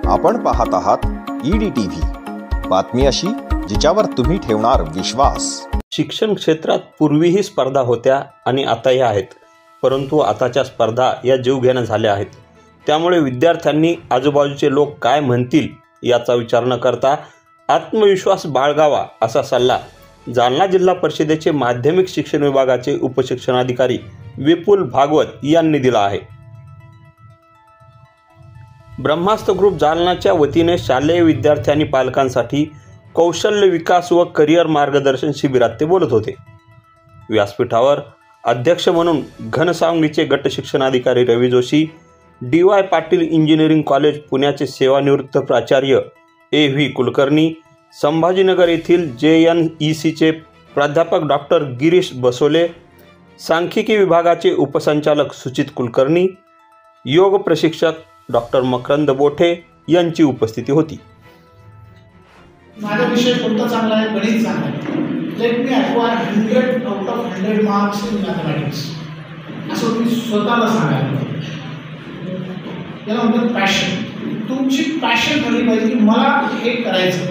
आपण पाहत आहात EDTV, बातमी अशी जिच्यावर तुम्ही ठेवणार विश्वास। शिक्षण क्षेत्रात पूर्वीही स्पर्धा होत्या आणि आताही आहेत, परंतु आताच्या स्पर्धा या जीवघेण्या झाल्या आहेत। त्यामुळे विद्यार्थ्यांनी आजूबाजूचे लोक काय म्हणतील याचा विचार न करता आत्मविश्वास बाळगावा असा सल्ला जालना जिल्हा परिषदेचे माध्यमिक शिक्षण विभागाचे उपशिक्षणाधिकारी विपुल भागवत यांनी दिला आहे। ब्रह्मास्त्र ग्रुप जालनाच्या वतीने शालेय विद्यार्थी आणि पालकांसाठी कौशल्य विकास व करिअर मार्गदर्शन शिबिरात ते बोलत होते। व्यासपीठावर अध्यक्ष म्हणून घनसावंगीचे गट शिक्षणाधिकारी Ravi Joshi, DY Patil engineering college पुण्याचे सेवानिवृत्त प्राचार्य AV कुलकर्णी, संभाजीनगर येथील JNECचे प्राध्यापक डॉक्टर गिरीश बसोले, सांख्यिकी विभागाचे उपसंचालक सुचित कुलकर्णी, योग प्रशिक्षक डॉक्टर मकरंद बोठे यांची उपस्थिती होती। माझा विषय कोणता चांगला आहे? गणित चांगला आहे। Let me acquire 100 out of 100 marks in mathematics, असं तुम्ही स्वतःला सांगायला। याला म्हणतात पॅशन। तुमची पॅशन ठरली पाहिजे की मला हे करायचं।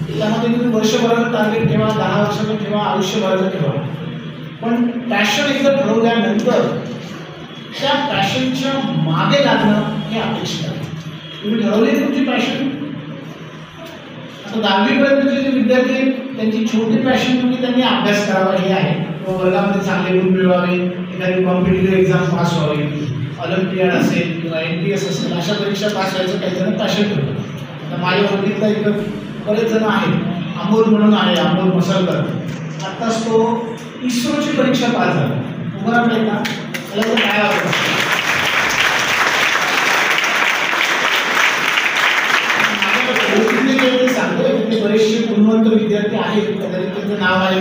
त्यामध्ये तुम्ही वर्षभराचं टार्गेट ठेवा, 10 वर्षाचं ठेवा, आयुष्यभराचं ठेवा, पण पॅशन एकदा ठरवल्यानंतर त्या पॅशनच्या मागे लागणं हे अपेक्षित आहे। तुम्ही ठरवली तुमची पॅशन। आता 10वी पर्यंतचे जे विद्यार्थी आहेत त्यांची छोटी पॅशन म्हणजे त्यांनी अभ्यास करावा हे आहे, किंवा वर्गामध्ये चांगले गुण मिळवावे, एखादी कॉम्पिटिटिव्ह एक्झाम पास व्हावी, ऑलिम्पियाड असेल किंवा NTS असेल, अशा परीक्षा पास व्हायचं काही जण पॅशन ठेवतात। आता माझ्या ओळखीतला इथं बरेच जण आहेत, अमोल म्हणून आहे, अमोल मसलकर, आत्ताच तो इस्रोची परीक्षा पास झाला। उभं राहिलं का? त्याला तो काय आवडतं? सांगतोय तिथे बरेचसे गुणवंत विद्यार्थी आहेत, कदाचित त्यांचं नाव आहे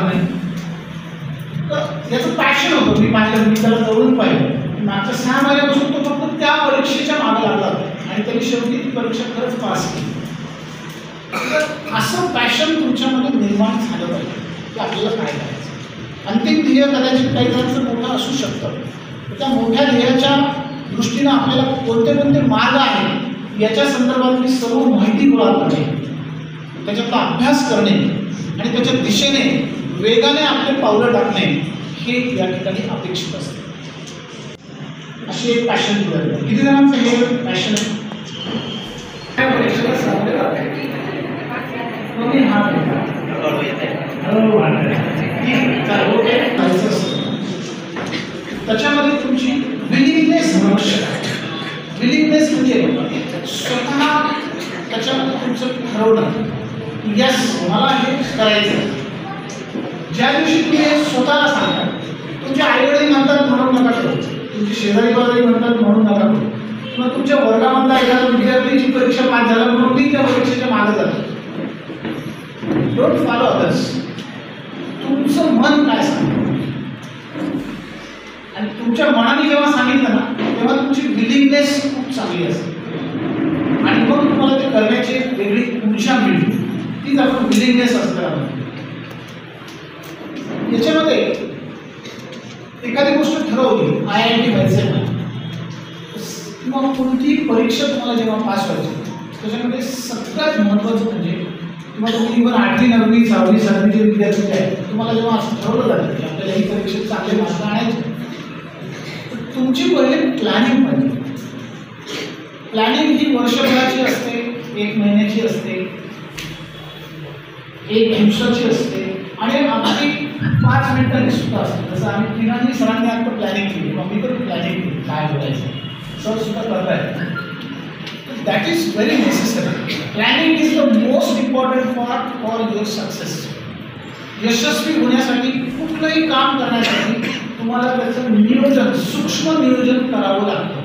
नाही, तर याचं पॅशन होतं। मी माझ्या मित्राला जवळून पाहिलं, मागच्या 6 महिन्यापासून तो फक्त त्या परीक्षेच्या मागे लागला आणि त्यांनी शेवटी ती परीक्षा खरंच पास केली। तर असं पॅशन तुमच्यामध्ये निर्माण झालं पाहिजे की आपल्याला काय करायचं। अंतिम ध्येय कदाचित काही जणांचं मोठं असू शकतं, त्या मोठ्या ध्येयाच्या दृष्टीनं आपल्याला कोणते कोणते मार्ग आहेत याच्या संदर्भातली सर्व माहिती गोळा करणे, त्याच्यातला अभ्यास करणे आणि त्याच्या दिशेने वेगाने आपले पावलं टाकणे हे या ठिकाणी अपेक्षित असते। अशी एक पॅशन ठेवायला। किती जणांचं हे पॅशन आहे? त्याच्यामध्ये तुमची विलिंगनेस आवश्यक आहे। विलिंगनेस म्हणजे स्वतः त्याच्यामध्ये तुमचं ठरवणं, यस मला हे करायचं। ज्या दिवशी तुम्ही स्वतःला सांगता, तुमच्या आईवडील म्हणतात म्हणून नका करू, तुमची शेजारी पाजारी म्हणतात म्हणून नका करू, किंवा तुमच्या वर्गामधला एखादा विद्यार्थीची परीक्षा पास झाला म्हणून मी त्या परीक्षेच्या मागे जातो। Don't follow others. तुमचं मन काय सांगतं आणि तुमच्या मनाने जेव्हा सांगितलं ना तेव्हा तुमची विलिंगनेस खूप चांगली असते आणि मग तुम्हाला ते करण्याची वेगळी ऊर्जा मिळते, तीच आपण विलिंगनेस असतं। याच्यामध्ये एखादी गोष्ट ठरवली, IIT व्हायचं नाही किंवा कोणतीही परीक्षा तुम्हाला जेव्हा पास व्हायची, त्याच्यामध्ये सगळ्यात महत्त्वाचं म्हणजे किंवा तुम्ही इव्हन 8वी 9वी 6वी 7वीचे विद्यार्थी आहेत, तुम्हाला जेव्हा असं ठरवलं जातं की आपल्याला ही परीक्षेत चांगले मार्क आणायचे, तर तुमची पहिले प्लॅनिंग पाहिजे। प्लॅनिंग ही वर्षभराची असते, 1 महिन्याची असते, 1 दिवसाची असते आणि अगदी 5 मिनिटांनी सुद्धा असते। जसं आम्ही तिघांनी सरांनी आता प्लॅनिंग केली, मी तर प्लॅनिंग केली काय बोलायचं, सर सुद्धा करतायत। That is very necessary. Planning is the most important for your success. यशस्वी होण्यासाठी, कुठलंही काम करण्यासाठी तुम्हाला त्याचं नियोजन, सूक्ष्म नियोजन करावं लागतं।